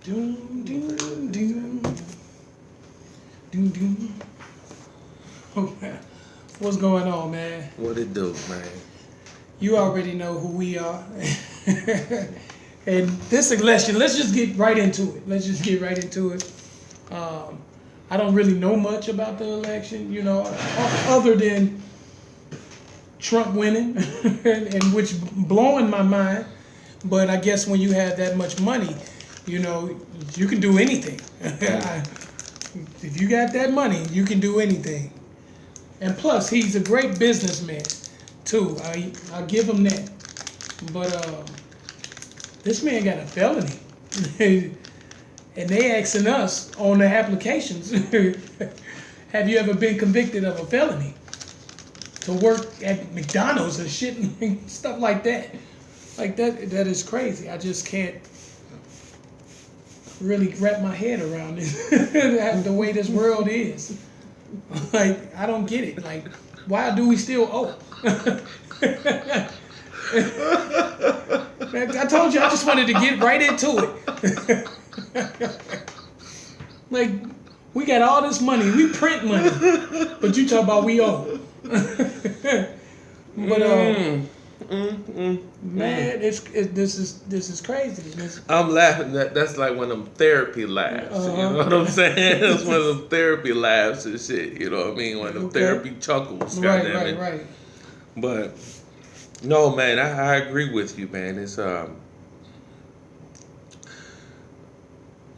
Doom, doom, doom. Doom, doom. Oh, man. What's going on, man? What it do, man? You already know who we are. And this election, let's just get right into it. I don't really know much about the election, other than Trump winning, and which blowing my mind. But I guess when you have that much money, you can do anything. If you got that money, you can do anything. And plus, he's a great businessman, too. I give him that. But this man got a felony. And they asking us on the applications, have you ever been convicted of a felony? To work at McDonald's and shit and stuff like that. Like that is crazy. I just can't really wrap my head around it, the way this world is. Like, I don't get it. Like, why do we still owe? I told you I just wanted to get right into it. Like, we got all this money, we print money, but you talk about we owe. But man, this is crazy. I'm laughing. That's like one of them therapy laughs. You know what I'm saying? That's one of them therapy laughs and shit. You know what I mean? One of them therapy chuckles. Right. But no, man, I agree with you, man. It's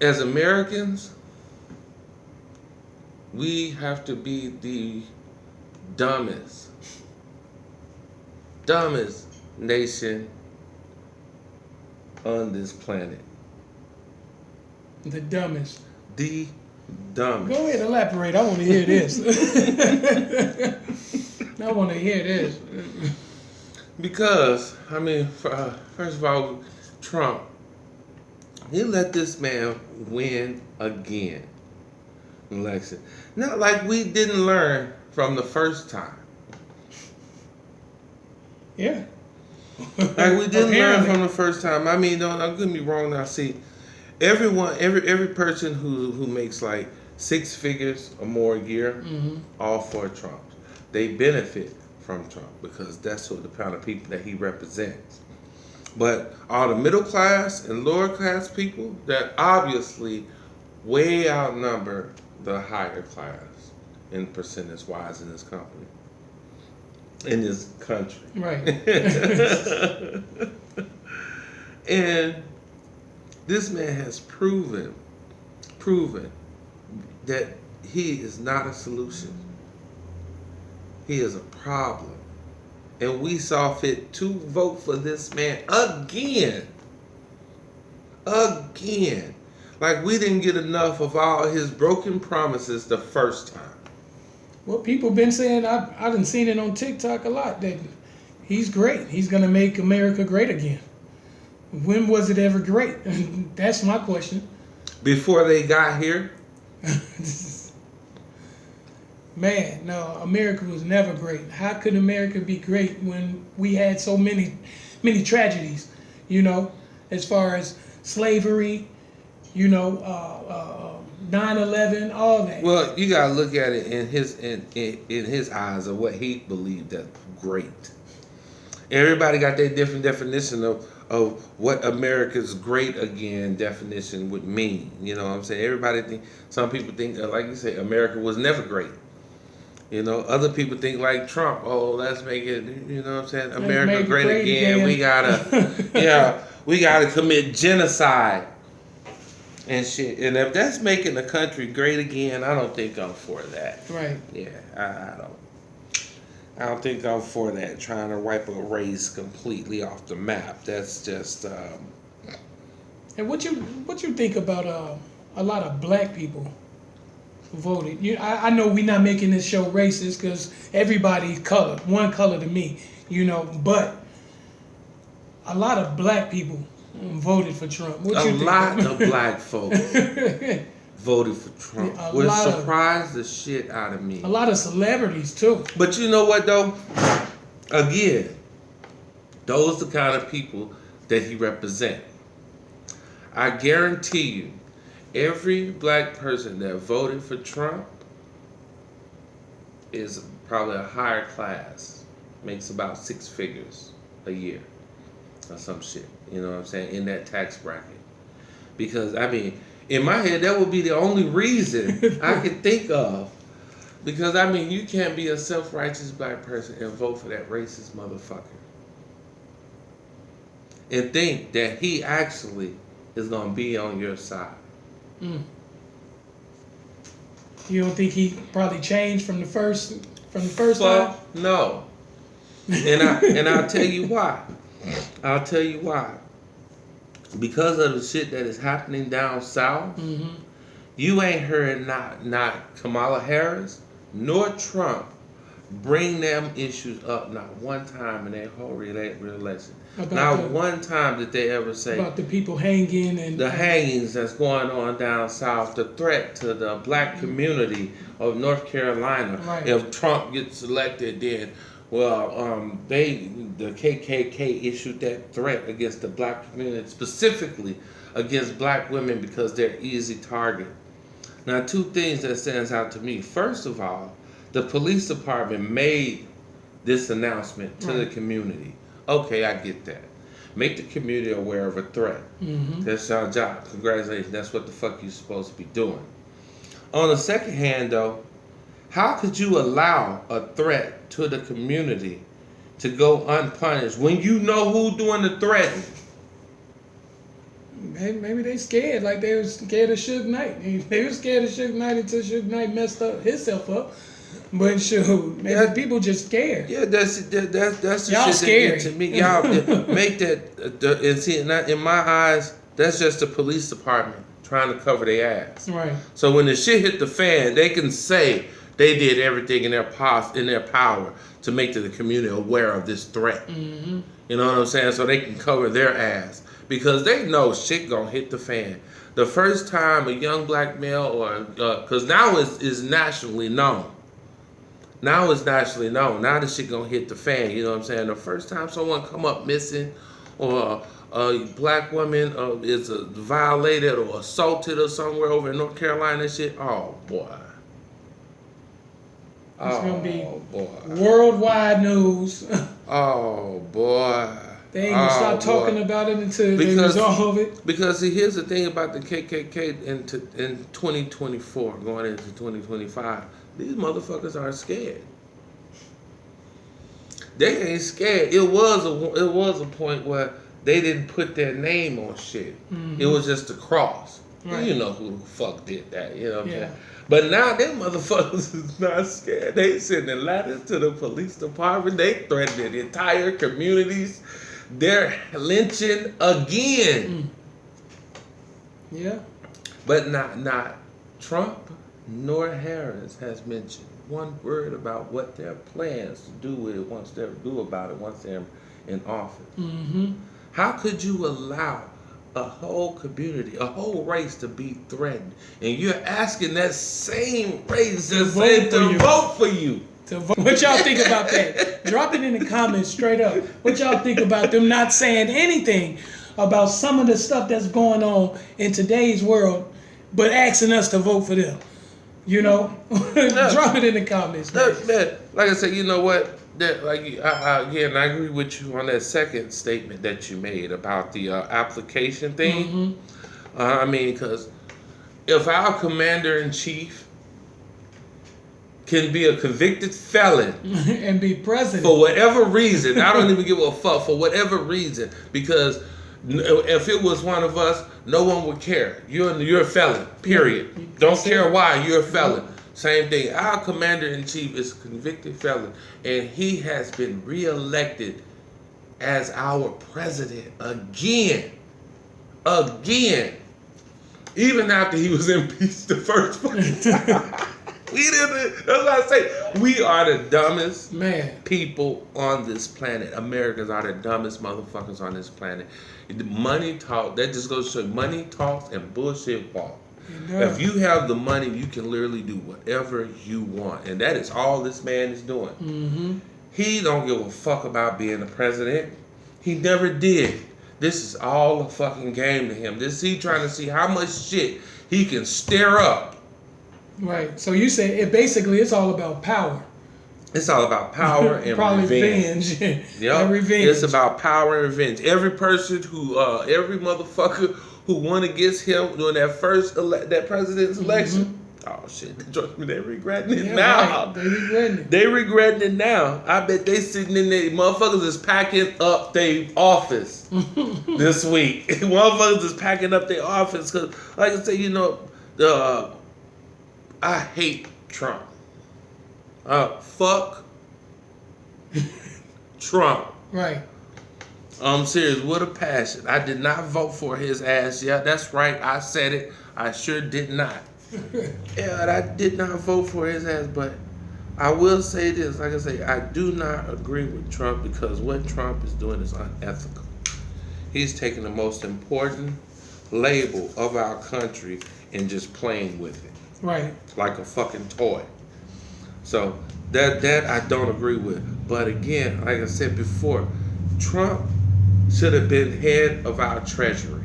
as Americans, we have to be the dumbest nation on this planet. The dumbest. The dumbest. Go ahead, elaborate. I want to hear this. I want to hear this. Because, I mean, first of all, Trump, he let this man win again election. Not like we didn't learn from the first time. Yeah. Like we didn't learn from the first time. I mean, don't get me wrong. Now, see, every person who makes like 6 figures or more a year, all for Trump. They benefit from Trump because that's what the kind of people that he represents. But all the middle class and lower class people that obviously way outnumber the higher class in percentage wise in this company. In this country. Right. And this man has proven that he is not a solution. He is a problem. And we saw fit to vote for this man again. Like we didn't get enough of all his broken promises the first time. Well, people been saying, I done seen it on TikTok a lot, that he's great. He's going to make America great again. When was it ever great? That's my question. Before they got here? Man, no, America was never great. How could America be great when we had so many tragedies, as far as slavery, 9/11, all that. Well, you gotta look at it in his eyes of what he believed that great. Everybody got their different definition of what America's great again definition would mean. You know what I'm saying? Some people think, like you say, America was never great. Other people think like Trump. Oh, let's make it. You know what I'm saying? America great again. We gotta, we gotta commit genocide. And shit, and if that's making the country great again, I don't think I'm for that. Right. Yeah, I don't think I'm for that. Trying to wipe a race completely off the map. That's just. And what you think about a lot of black people who voted? I know we're not making this show racist because everybody's colored, one color to me, but a lot of black people voted for Trump. A lot of black folks voted for Trump. Which surprised the shit out of me. A lot of celebrities too. But you know what though? Again, those are the kind of people that he represents. I guarantee you, every black person that voted for Trump is probably a higher class, makes about 6 figures a year or some shit. You know what I'm saying? In that tax bracket. Because, I mean, in my head, that would be the only reason I could think of. Because, I mean, you can't be a self-righteous black person and vote for that racist motherfucker. And think that he actually is going to be on your side. Mm. You don't think he probably changed from the first time? No. And I'll tell you why. I'll tell you why. Because of the shit that is happening down south, Mm-hmm. you ain't heard not Kamala Harris nor Trump bring them issues up not one time in their whole re-election. Not one time did they ever say about the people hanging and the hangings that's going on down south, the threat to the black community of North Carolina. Right. If Trump gets elected, then the KKK issued that threat against the black community, specifically against black women because they're easy target. Now, 2 things that stands out to me. First of all, the police department made this announcement to the community. Okay, I get that. Make the community aware of a threat. Mm-hmm. That's our job. Congratulations. That's what the fuck you're supposed to be doing. On the second hand, though, how could you allow a threat to the community to go unpunished when you know who's doing the threatening? Maybe they scared, like they were scared of Suge Knight. They were scared of Suge Knight until Suge Knight messed up himself up. But shoot, maybe people just scared. Yeah, that's the y'all shit scary. That get to me. Y'all make that and see. In my eyes, that's just the police department trying to cover their ass. Right. So when the shit hit the fan, they can say they did everything in their power to make the community aware of this threat. Mm-hmm. You know what I'm saying? So they can cover their ass because they know shit gonna hit the fan. The first time a young black male, or because now it's nationally known. Now it's nationally known. Now the shit gonna hit the fan. You know what I'm saying? The first time someone come up missing, or a black woman is violated or assaulted or somewhere over in North Carolina and shit. Oh boy. It's gonna be boy. worldwide news. Oh boy. They ain't gonna stop talking about it until they resolve it. Because see, here's the thing about the KKK in 2024, going into 2025. These motherfuckers aren't scared. They ain't scared. It was a point where they didn't put their name on shit. Mm-hmm. It was just a cross. Right. You know who the fuck did that. You know what I'm saying? But now them motherfuckers is not scared. They sending letters to the police department. They threatening entire communities. They're lynching again. Yeah. But not Trump nor Harris has mentioned one word about what their plans to do with it once they're in office. Mm-hmm. How could you allow a whole community, a whole race to be threatened, and you're asking that same race to vote for you? What y'all think about that? Drop it in the comments straight up. What y'all think about them not saying anything about some of the stuff that's going on in today's world, but asking us to vote for them? You know, drop it in the comments. Man, like I said, you know what? That I agree with you on that second statement that you made about the application thing. Mm-hmm. I mean, because if our commander-in-chief can be a convicted felon and be president for whatever reason, I don't even give a fuck for whatever reason, because if it was one of us, no one would care. You're a felon, period. Don't care why, you're a felon. Same thing. Our commander-in-chief is a convicted felon, and he has been reelected as our president again. Even after he was impeached the first fucking time. That's what I say. We are the dumbest people on this planet. Americans are the dumbest motherfuckers on this planet. Money talk. That just goes to show money talks and bullshit walk. Yeah. If you have the money, you can literally do whatever you want, and that is all this man is doing. Mm-hmm. He don't give a fuck about being the president. He never did. This is all a fucking game to him. This he trying to see how much shit he can stir up. Right. So you say it's all about power. It's all about power and Probably revenge. Yep. And revenge. It's about power and revenge. Every person who, every motherfucker who won against him during that that president's election. Oh shit! Trust me, they regretting it now. Right. They regretting it. They regretting it now. I bet they sitting in there. Motherfuckers is packing up their office this week. Motherfuckers is packing up their office because, like I say, you know, I hate Trump. Fuck Trump. Right. I'm serious, with a passion. I did not vote for his ass. Yeah, that's right. I said it. I sure did not. Yeah, I did not vote for his ass, but I will say this. Like I say, I do not agree with Trump because what Trump is doing is unethical. He's taking the most important label of our country and just playing with it. Right. Like a fucking toy. So that I don't agree with. But again, like I said before, Trump should have been head of our treasury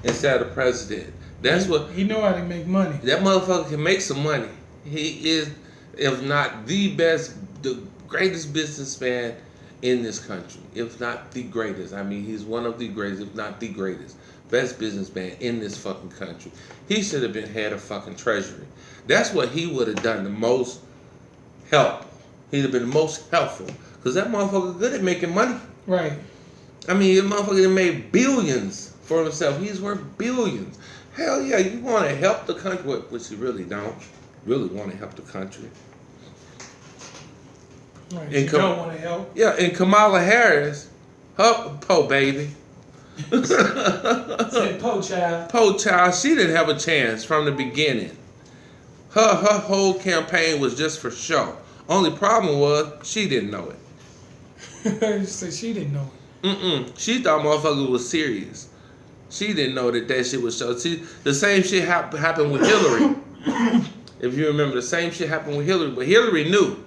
instead of president. That's what he know how to make money. That motherfucker can make some money. He is, if not the best, the greatest businessman in this country. If not the greatest. I mean, he's one of the greatest, if not the greatest, best businessman in this fucking country. He should have been head of fucking treasury. That's what he would have done the most help. He'd have been the most helpful. Because that motherfucker good at making money. Right. I mean, that motherfucker made billions for himself. He's worth billions. Hell yeah, you want to help the country, which you really don't. Really want to help the country. Right. You don't want to help. Yeah, and Kamala Harris, her po baby. Said po child. Po child, she didn't have a chance from the beginning. Her whole campaign was just for show. Only problem was she didn't know it. So she didn't know it. She thought motherfucker was serious. She didn't know that shit was show. See, the same shit happened with Hillary. If you remember, the same shit happened with Hillary, but Hillary knew.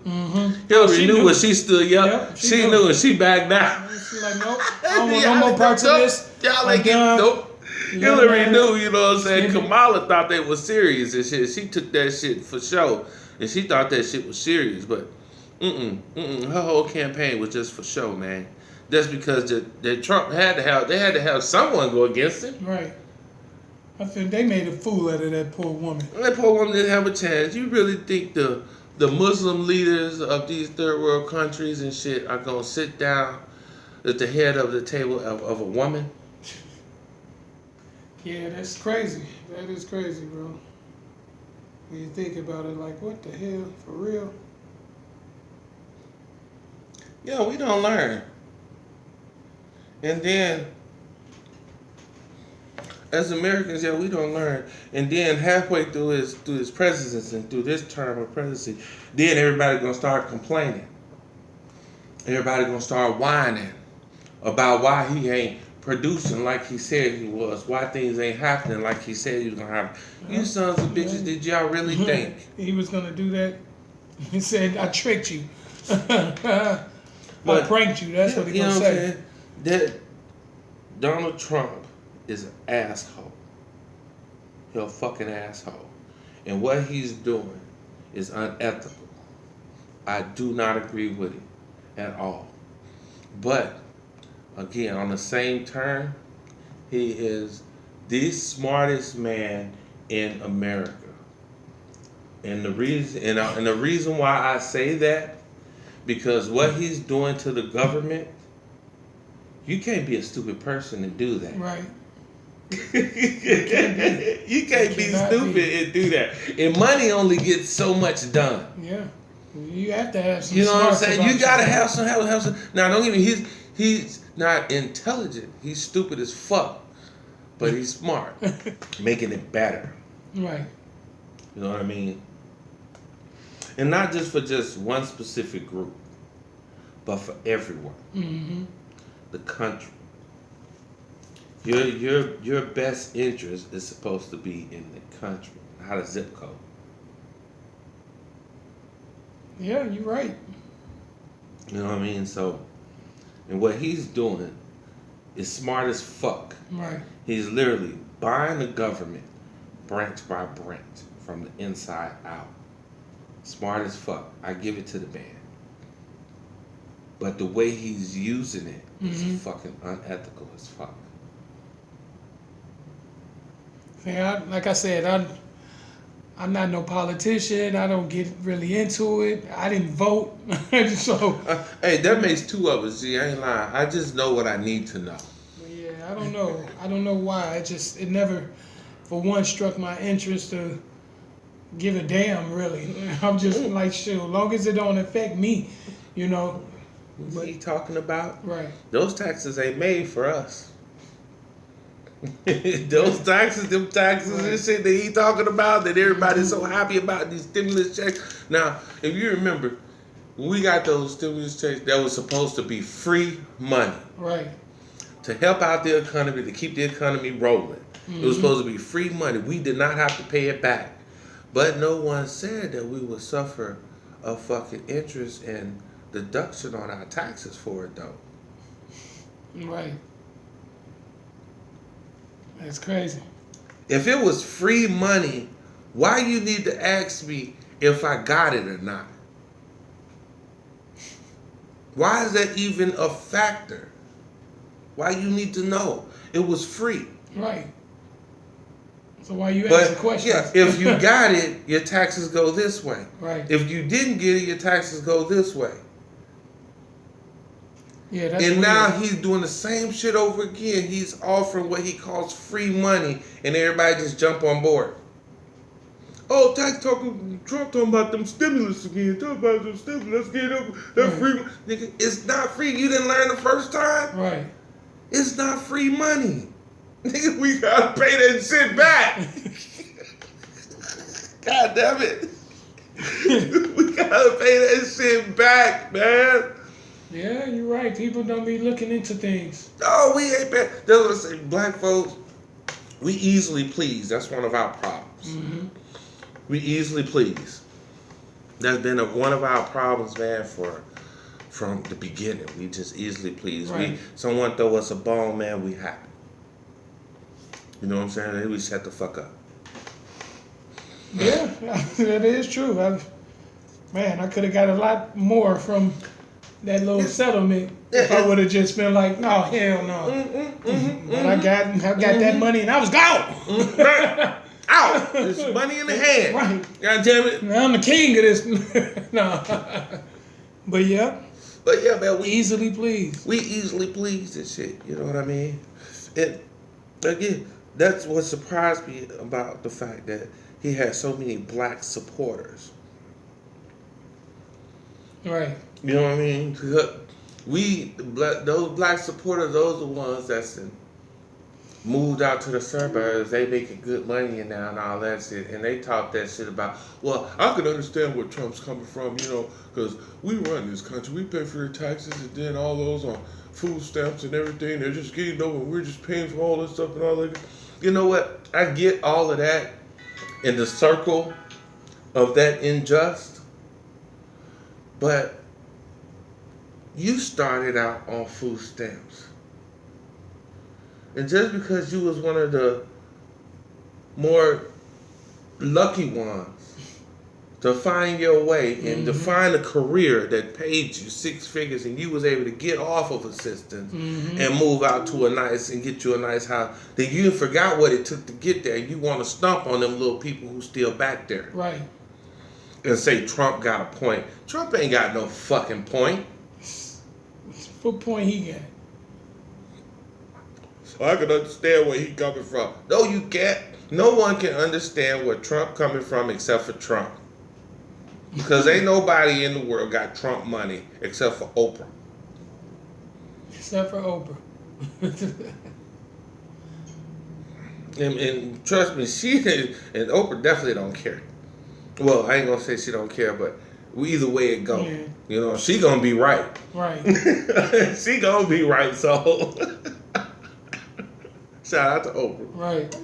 Hillary knew when she stood up. Yep, she knew and she backed down. She's like, nope, I don't want no more parts of this. Y'all ain't getting nope. Hillary knew, you know what I'm saying? Kamala thought they was serious and shit. She took that shit for show. And she thought that shit was serious, but her whole campaign was just for show, man. That's because the Trump had to have someone go against him. Right. I think they made a fool out of that poor woman. That poor woman didn't have a chance. You really think the Muslim leaders of these third world countries and shit are gonna sit down at the head of the table of a woman? Yeah, that's crazy. That is crazy, bro. When you think about it, like, what the hell? For real? Yeah, we don't learn. And then, as Americans, yeah, we don't learn. And then halfway through his presidency and through this term of presidency, then everybody gonna start complaining. Everybody gonna start whining about why he ain't producing like he said he was, why things ain't happening like he said he was gonna happen. You sons of bitches, did y'all really think he was gonna do that? He said, I tricked you. I pranked you. That's what he gonna say. That Donald Trump is an asshole. He's a fucking asshole. And what he's doing is unethical. I do not agree with it at all. But again, on the same term, he is the smartest man in America. And the reason why I say that, because what he's doing to the government, you can't be a stupid person and do that. Right. You can't be stupid and do that. And money only gets so much done. Yeah. You have to have some. You know what I'm saying? You gotta have some. Now, don't get me. He's not intelligent. He's stupid as fuck, but he's smart, making it better. Right. You know what I mean? And not just for just one specific group, but for everyone. Mm-hmm. The country. Your best interest is supposed to be in the country, not a zip code. Yeah, you're right. You know what I mean? So And what he's doing is smart as fuck. Right. He's literally buying the government branch by branch from the inside out. Smart as fuck. I give it to the man. But the way he's using it is fucking unethical as fuck. Yeah, like I said, I'm not no politician. I don't get really into it. I didn't vote, so. Hey, that makes two of us. See, I ain't lying. I just know what I need to know. Yeah, I don't know. I don't know why. It never, for one, struck my interest to give a damn. Really, I'm just like, shit. As long as it don't affect me, you know. What he talking about? Right. Those taxes ain't made for us. Those taxes, them taxes and shit that he talking about, that everybody's so happy about, these stimulus checks. Now, if you remember, when we got those stimulus checks, that was supposed to be free money. Right. To help out the economy, to keep the economy rolling. It was supposed to be free money. We did not have to pay it back. But no one said that we would suffer a fucking interest and deduction on our taxes for it, though. Right. That's crazy. If it was free money, why you need to ask me if I got it or not? Why is that even a factor? Why you need to know? It was free. Right. So why you asking questions? Yeah, if you got it, your taxes go this way. Right. If you didn't get it, your taxes go this way. Yeah, that's and weird. now he's doing the same shit over again. He's offering what he calls free money, and everybody just jump on board. Oh, Trump talking about them stimulus again. Talk about them stimulus. Let's get that free. Nigga, it's not free. You didn't learn the first time? Right. It's not free money. Nigga, we gotta pay that shit back. God damn it. We gotta pay that shit back, man. Yeah, you're right. People don't be looking into things. Oh, we ain't bad. That's what I say. Black folks, we easily please. That's one of our problems. Mm-hmm. We easily please. That's been one of our problems, man, from the beginning. We just easily please. Right. Someone throw us a bone, man, we happy. You know what I'm saying? We shut the fuck up. Yeah, that is true. I could have got a lot more from that little settlement if I would have just been like, no, hell no. But I got that money and I was gone. Out! There's money in the hand. Right. God damn it. I'm the king of this. No. But yeah, man, we easily pleased. We easily pleased and shit. You know what I mean? And again, that's what surprised me about the fact that he had so many black supporters. Right. You know what I mean? Those black supporters, those are the ones that's moved out to the suburbs. They making good money now and all that shit. And they talk that shit about, well, I can understand where Trump's coming from, you know, because we run this country. We pay for the taxes and then all those on food stamps and everything. They're just getting over. We're just paying for all this stuff and all that. You know what? I get all of that in the circle of that unjust. But you started out on food stamps. And just because you was one of the more lucky ones to find your way and to find a career that paid you six figures and you was able to get off of assistance and move out to get you a nice house, then you forgot what it took to get there. You want to stomp on them little people who still back there. Right. And say Trump got a point. Trump ain't got no fucking point. What point he got? So I can understand where he coming from. No, you can't. No one can understand where Trump coming from except for Trump. Because ain't nobody in the world got Trump money except for Oprah. Except for Oprah. And trust me, and Oprah definitely don't care. Well, I ain't gonna say she don't care, but either way it go, you know, she gonna be right. Right. She gonna be right. So shout out to Oprah. Right.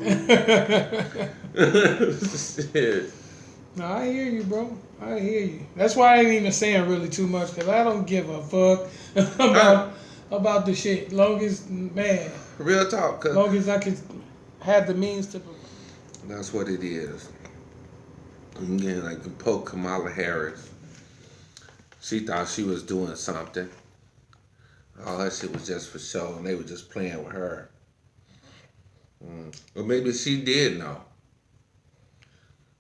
Shit. No, I hear you, bro. I hear you. That's why I ain't even saying really too much, because I don't give a fuck about the shit. Long as, man, Real talk, cause long as I could have the means to. that's what it is. Again, like the poke Kamala Harris. She thought she was doing something. All that shit was just for show, and they were just playing with her. Or maybe she did know.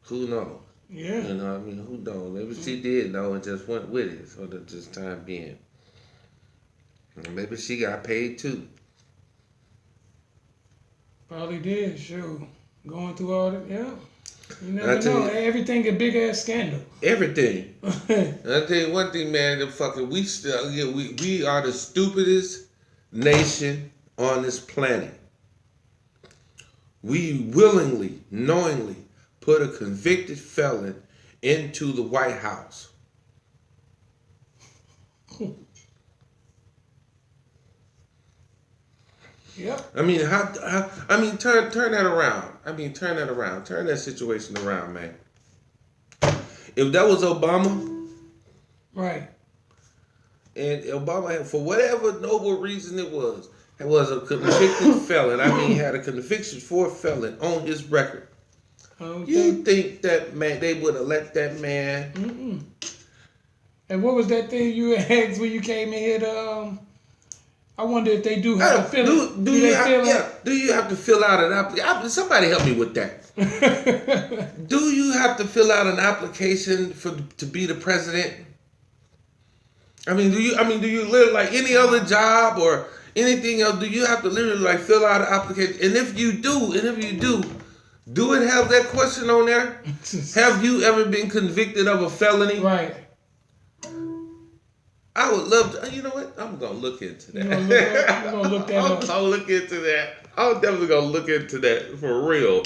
Who knows? Yeah. You know what I mean? Who knows? Maybe she did know and just went with it for the just time being. And maybe she got paid too. Probably did, sure. Going through all that, yeah. You I never tell know. you- Everything a big ass scandal. Everything. And I tell you one thing, man. We are the stupidest nation on this planet. We willingly, knowingly put a convicted felon into the White House. Yep. I mean, turn that around. Turn that around. Turn that situation around, man. If that was Obama, Right. and Obama, for whatever noble reason it was a convicted felon. Had a conviction for a felon on his record. You think that man, they would have let that man? And what was that thing you asked when you came in here? I wonder if they do have to fill it. Do you have to fill out an application? Somebody help me with that. Do you have to fill out an application to be the president? Do you live like any other job or anything else? Do you have to literally like fill out an application? And if you do, do it have that question on there? Have you ever been convicted of a felony? Right. I would love to. You know what? I'm gonna look into that. You're gonna look that up. I'm gonna look into that. I'm definitely gonna look into that for real.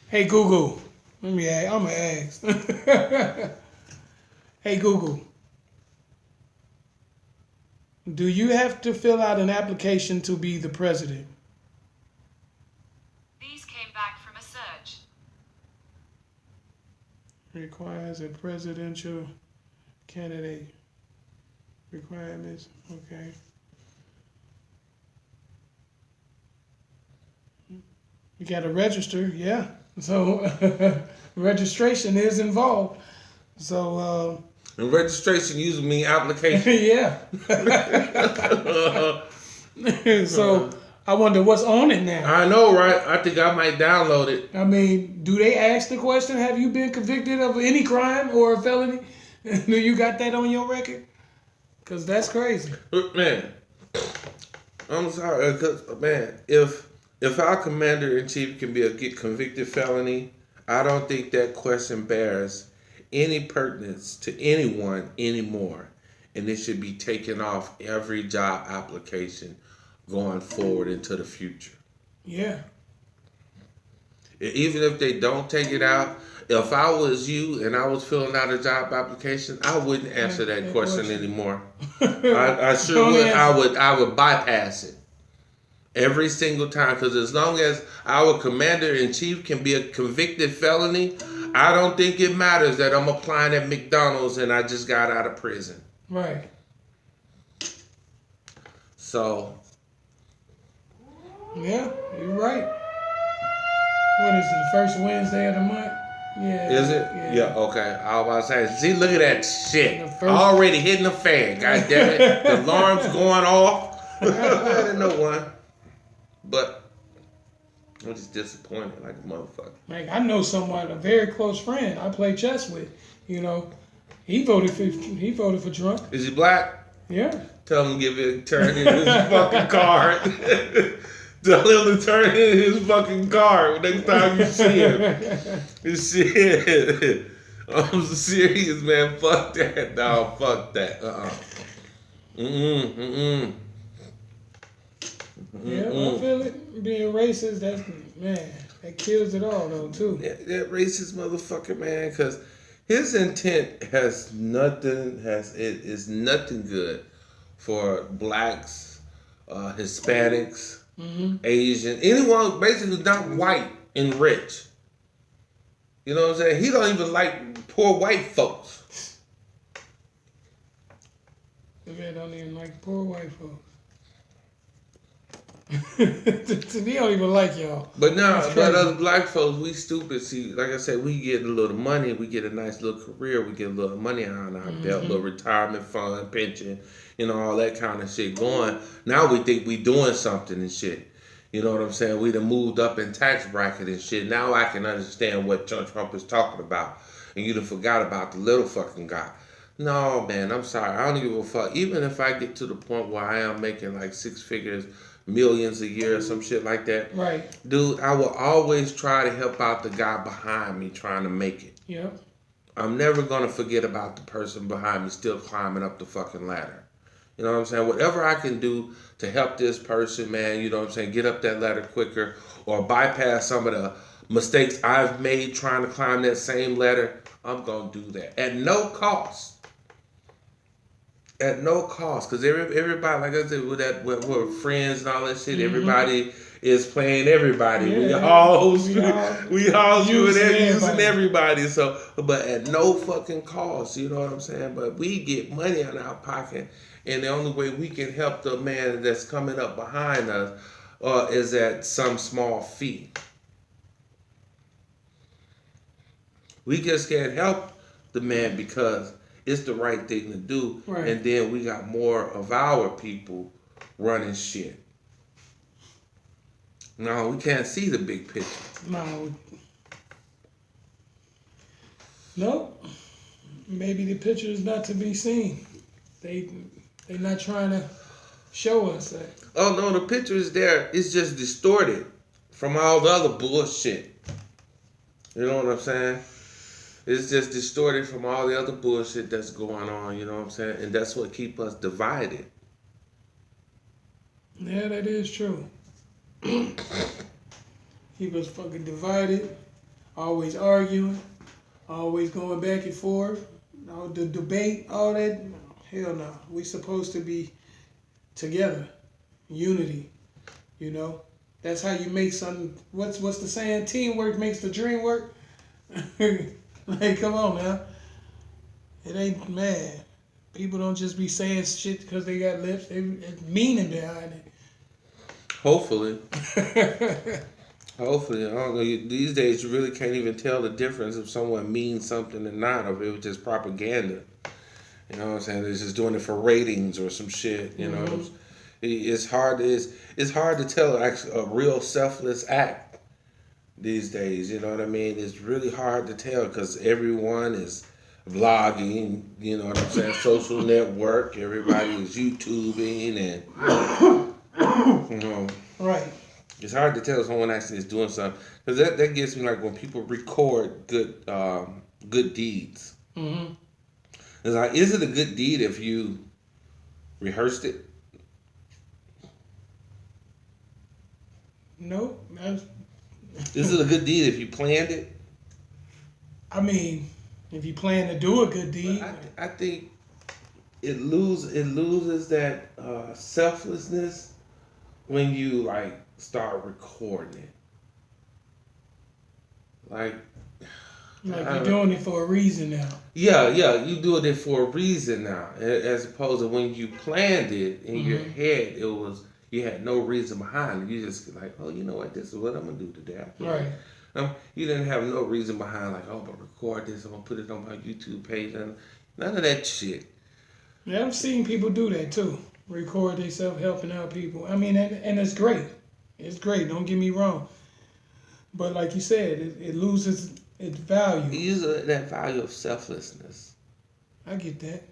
Hey Google, I'm gonna ask. Hey Google, do you have to fill out an application to be the president? These came back from a search. Requires a presidential candidate. Requirements, okay. You got to register, yeah. So registration is involved. So And registration usually mean application. yeah. So I wonder what's on it now. I know, right? I think I might download it. Do they ask the question, have you been convicted of any crime or a felony? Do you got that on your record? Because that's crazy. Man, I'm sorry, because, man, if our commander-in-chief can be a convicted felony, I don't think that question bears any pertinence to anyone anymore. And it should be taken off every job application going forward into the future. Yeah. Even if they don't take it out, if I was you and I was filling out a job application, I wouldn't answer that question anymore. I sure would. I would bypass it every single time, because as long as our commander-in-chief can be a convicted felony, I don't think it matters that I'm applying at McDonald's and I just got out of prison. Right. So. Yeah, you're right. What is it, the first Wednesday of the month? Yeah. Is it? Yeah, okay. I was about to say, see, look at that shit. Already hitting the fan, God damn it. The alarm's going off. I didn't know one. But I'm just disappointed like a motherfucker. Like, I know someone, a very close friend I play chess with, he voted for Trump. Is he black? Yeah. Tell him to turn in his fucking card. Tell him to turn in his fucking card next time you see him. Shit. I'm serious, man. Fuck that. No, fuck that. Yeah, I feel it. Being racist, that kills it all, though, too. That racist motherfucker, man, because his intent is nothing good for blacks, Hispanics, Asian, anyone basically not white and rich. You know what I'm saying? He don't even like poor white folks. The man don't even like poor white folks. They don't even like y'all. But now, That's but crazy. us black folks, we stupid. See, like I said, we get a little money, we get a nice little career, we get a little money on our belt, little retirement fund, pension, all that kind of shit going. Now we think we doing something and shit. You know what I'm saying? We done moved up in tax bracket and shit. Now I can understand what Trump is talking about. And you done forgot about the little fucking guy. No, man, I'm sorry. I don't give a fuck. Even if I get to the point where I am making like six figures, millions a year or some shit like that, Right. dude, I will always try to help out the guy behind me trying to make it. Yep. I'm never gonna forget about the person behind me still climbing up the fucking ladder. You know what I'm saying? Whatever I can do to help this person, man, you know what I'm saying, get up that ladder quicker or bypass some of the mistakes I've made trying to climb that same ladder, I'm gonna do that. At no cost. At no cost, because everybody, like I said, we're friends and all that shit. Everybody is playing everybody. Yeah, We all we all we all using using everybody. everybody. So, but at no fucking cost, you know what I'm saying? But we get money in our pocket, and the only way we can help the man that's coming up behind us is at some small fee. We just can't help the man because it's the right thing to do. Right. And then we got more of our people running shit. No, we can't see the big picture. No. Nope. Maybe the picture is not to be seen. They're not trying to show us that. Oh no, the picture is there. It's just distorted from all the other bullshit. You know what I'm saying? It's just distorted from all the other bullshit that's going on, you know what I'm saying? And that's what keep us divided. Yeah, that is true. Keep us fucking divided, always arguing, always going back and forth. All the debate, all that. Hell no. We supposed to be together, unity. You know, that's how you make something. What's the saying? Teamwork makes the dream work. Like, come on now. It ain't mad. People don't just be saying shit because they got lips. It's meaning behind Hopefully. it. Hopefully. I don't know. These days, you really can't even tell the difference if someone means something or not, or if it was just propaganda. You know what I'm saying? They're just doing it for ratings or some shit. You know, it's hard. It's hard to tell a real selfless act these days. You know what I mean? It's really hard to tell because everyone is vlogging. You know what I'm saying? Social network. Everybody is YouTubing, and Right. it's hard to tell if someone actually is doing something because that gets me like when people record good deeds. Mm-hmm. It's like, is it a good deed if you rehearsed it? Nope. Is it a good deed if you planned it? I mean, if you plan to do a good deed, I think it loses that selflessness when you like start recording it. Like you're doing it for a reason now. Yeah, you doing it for a reason now, as opposed to when you planned it in your head, you had no reason behind it. You just like, oh, you know what, this is what I'm gonna do today. Right. You didn't have no reason behind like, oh, I'm gonna record this, I'm gonna put it on my YouTube page, and none of that shit. Yeah, I've seen people do that too. Record themselves helping out people. I mean, and it's great. It's great. Don't get me wrong. But like you said, it loses its value. It uses that value of selflessness. I get that.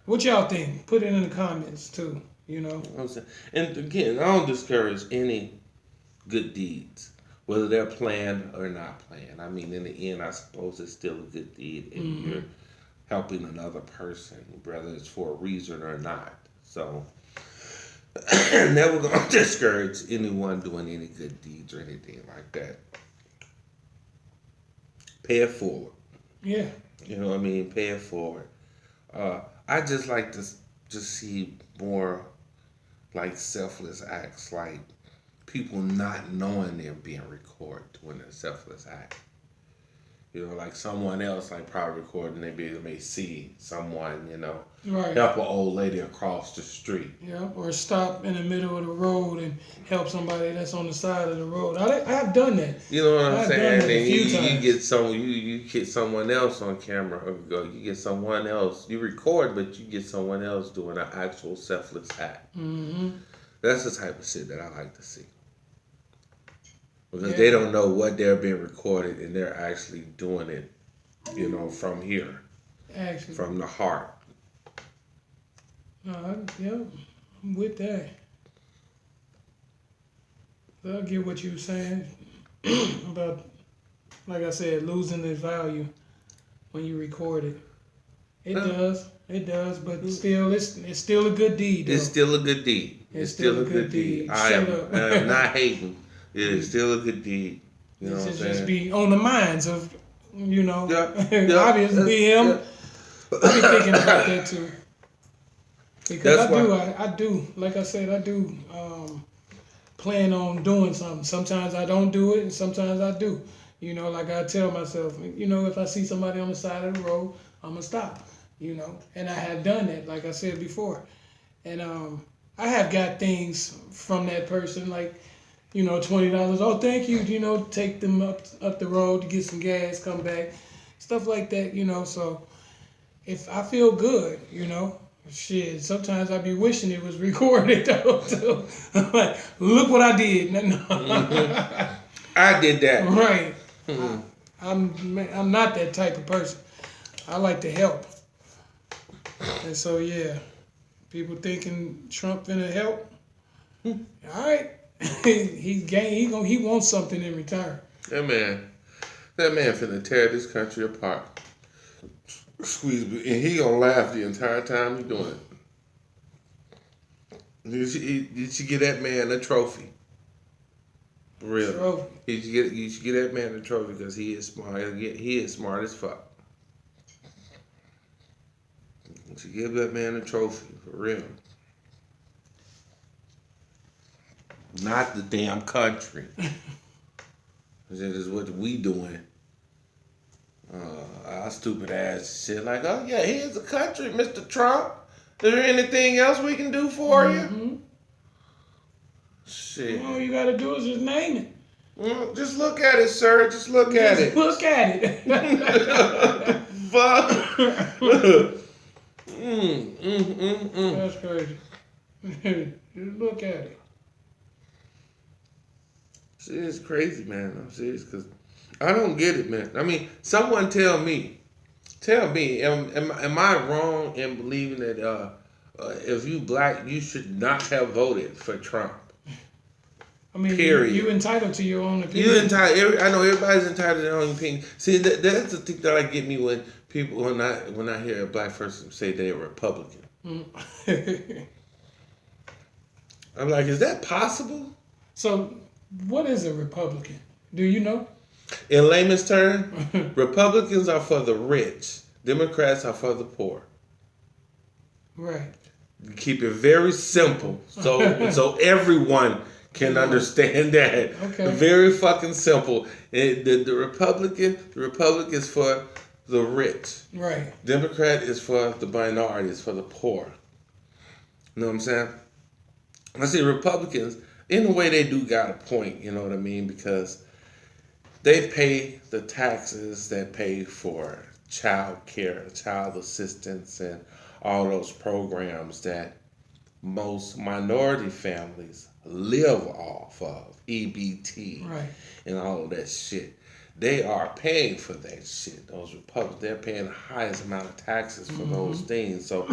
What y'all think? Put it in the comments too. You know. I'm saying, and again, I don't discourage any good deeds, whether they're planned or not planned. I mean, in the end, I suppose it's still a good deed if you're helping another person, whether it's for a reason or not. So, never gonna discourage anyone doing any good deeds or anything like that. Pay it forward. Yeah. You know what I mean? Pay it forward. I just like to just see more like selfless acts, like people not knowing they're being recorded doing a selfless act. Like someone else, like probably recording, may see someone, Right. help an old lady across the street. Yeah. Or stop in the middle of the road and help somebody that's on the side of the road. I've done that. You know what I'm I've saying? done that a And few you times. get someone else on camera, or you get someone else. You record, but you get someone else doing an actual selfless act. Mm-hmm. That's the type of shit that I like to see. Because Yeah. they don't know what they're being recorded, and they're actually doing it, from here, Actually. from the heart. Yeah, I'm with that. I get what you were saying about, like I said, losing its value when you record it. It does, but still, it's still a good deed, though. It's still a good deed. It's still a good deed. I Shut am, up. I am not hating. It is still a good deed. You know This what I'm is saying? just be on the minds of, Yeah. obviously him. Yeah. I be thinking about that too. Because That's I do, like I said, I do plan on doing something. Sometimes I don't do it, and sometimes I do. Like I tell myself, if I see somebody on the side of the road, I'm going to stop, And I have done that, like I said before. And I have got things from that person, like, $20. Oh, thank you, take them up the road to get some gas, come back. Stuff like that, so if I feel good, shit, sometimes I be wishing it was recorded though. Too. I'm like, look what I did. I did that. Right. I'm not that type of person. I like to help. And so yeah, people thinking Trump finna help. All right, he wants something in return. That man finna tear this country apart. Squeeze me, and he gonna laugh the entire time he doing it. You should get that man a trophy. Really, Trophy. You should get that man a trophy because he is smart. He is smart as fuck. You should give that man a trophy for real. Not the damn country. That is what we doing. Our stupid ass shit like, oh yeah, here's the country, Mr. Trump. Is there anything else we can do for you? Shit. All you gotta do is just name it. Well, just look at it, sir. Just look at it. Look at it. Fuck. That's crazy. Just look at it. Shit is crazy, man. I'm serious because I don't get it, man. I mean, someone tell me, am I wrong in believing that if you black, you should not have voted for Trump? I mean, Period. you entitled to your own opinion. I know everybody's entitled to their own opinion. See, that's the thing that I get me when people when I hear a black person say they're Republican. I'm like, is that possible? So, what is a Republican? Do you know? In layman's term, Republicans are for the rich. Democrats are for the poor. Right. Keep it very simple, so everyone can understand that. Okay. Very fucking simple. The Republican is for the rich. Right. Democrat is for the minorities, for the poor. You know what I'm saying? I see Republicans, in a way, they do got a point. You know what I mean? Because they pay the taxes that pay for child care, child assistance, and all those programs that most minority families live off of, EBT, Right. and all of that shit. They are paying for that shit. Those Republicans, they're paying the highest amount of taxes for those things. So,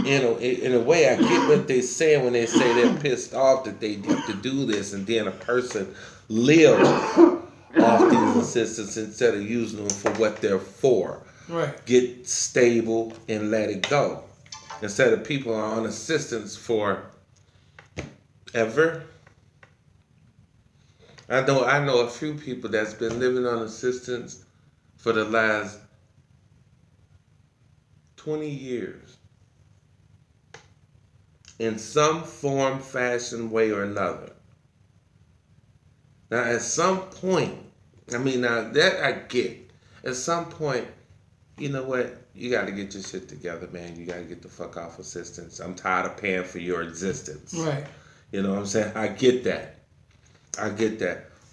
in a way, I get what they're saying when they say they're pissed off that they have to do this, and then a person lives off these assistance instead of using them for what they're for. Right. Get stable and let it go. Instead of people are on assistance for ever. I know a few people that's been living on assistance for the last 20 years. In some form, fashion, way, or another. Now, at some point, I mean, now that I get. at some point, you know what? You got to get your shit together, man. You got to get the fuck off assistance. I'm tired of paying for your existence. Right. You know what I'm saying? I get that.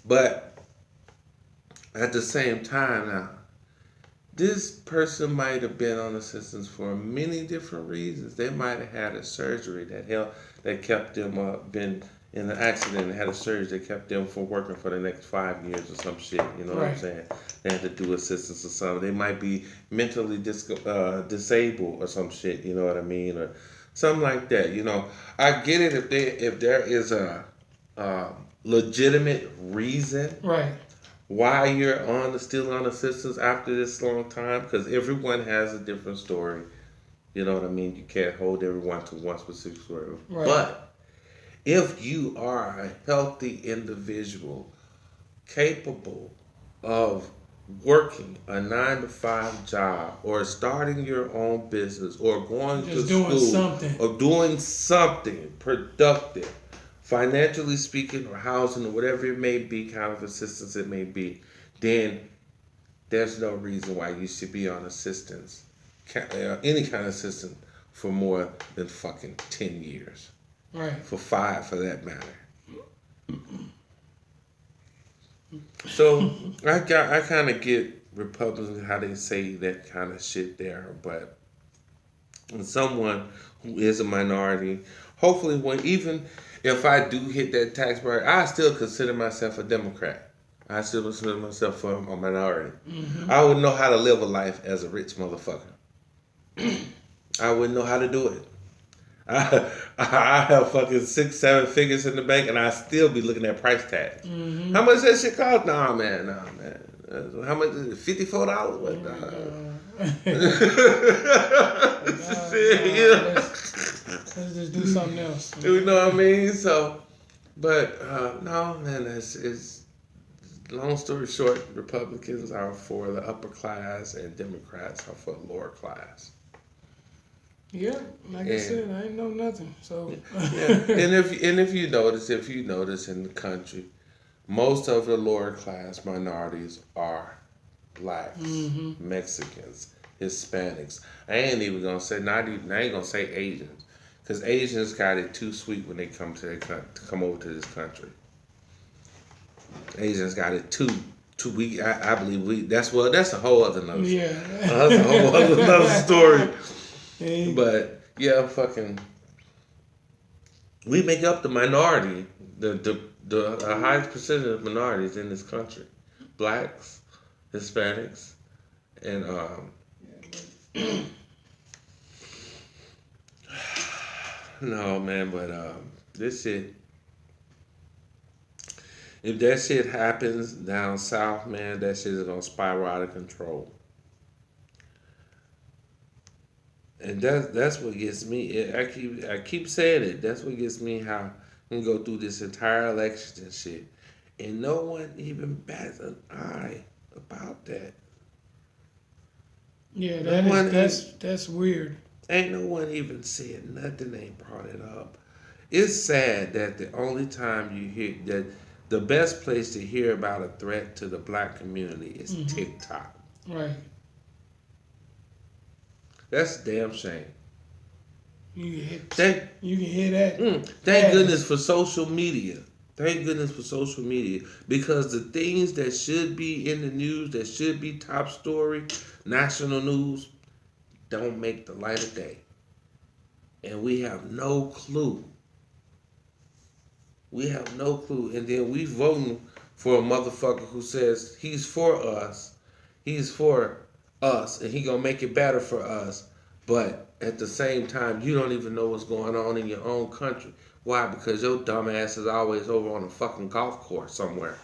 But at the same time now, this person might have been on assistance for many different reasons. They might have had a surgery that kept them been in an accident and had a surgery that kept them from working for the next 5 years or some shit. You know what I'm saying? They had to do assistance or something. They might be mentally disabled or some shit. You know what I mean? Or something like that. You know, I get it if there is a legitimate reason. Right. Why you're still on assistance after this long time, because everyone has a different story. You know what I mean? You can't hold everyone to one specific story. Right. But if you are a healthy individual capable of working a 9-to-5 job or starting your own business or going to school or doing something productive, financially speaking, or housing, or whatever it may be, kind of assistance it may be, then there's no reason why you should be on assistance, any kind of assistance, for more than fucking 10 years. Right. For 5, for that matter. So I kind of get Republicans how they say that kind of shit there, but someone who is a minority, hopefully, even if I do hit that tax bracket, I still consider myself a Democrat. I still consider myself a minority. Mm-hmm. I wouldn't know how to live a life as a rich motherfucker. I wouldn't know how to do it. I have fucking 6-7 figures in the bank, and I still be looking at price tags. Mm-hmm. How much that shit cost? Nah, man. How much is it? $54? What? Let's just do something else. You know what I mean? So, but no, man. It's long story short. Republicans are for the upper class, and Democrats are for the lower class. Yeah, like I said, I ain't know nothing. So yeah, and if you notice in the country, most of the lower class minorities are blacks, mm-hmm. Mexicans, Hispanics. I ain't even gonna say I ain't gonna say Asians, because Asians got it too sweet when they come over to this country. Asians got it too weak. I believe that's a whole other notion. Yeah, that's a whole other story. Hey. But yeah, we make up the minority, the highest percentage of minorities in this country, blacks, Hispanics, and no man, but this shit. If that shit happens down south, man, that shit is gonna spiral out of control. And that's what gets me. I keep saying it. That's what gets me how we go through this entire election and shit, and no one even bats an eye about that. Yeah, that's weird. Ain't no one even said nothing. They brought it up. It's sad that the only time you hear that the best place to hear about a threat to the black community is mm-hmm. TikTok. Right. That's a damn shame. You can hear that. Thank goodness for social media. Because the things that should be in the news, that should be top story, national news, don't make the light of day. And we have no clue. And then we voting for a motherfucker who says he's for us. And he gonna make it better for us, but at the same time, you don't even know what's going on in your own country. Why? Because your dumb ass is always over on a fucking golf course somewhere,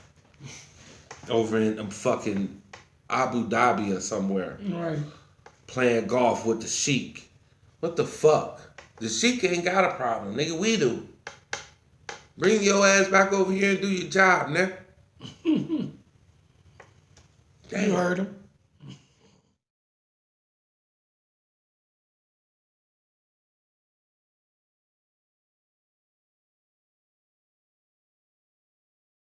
over in fucking Abu Dhabi or somewhere, right? Playing golf with the sheik. What the fuck? The sheik ain't got a problem, nigga. We do. Bring your ass back over here and do your job, nigga. You heard him.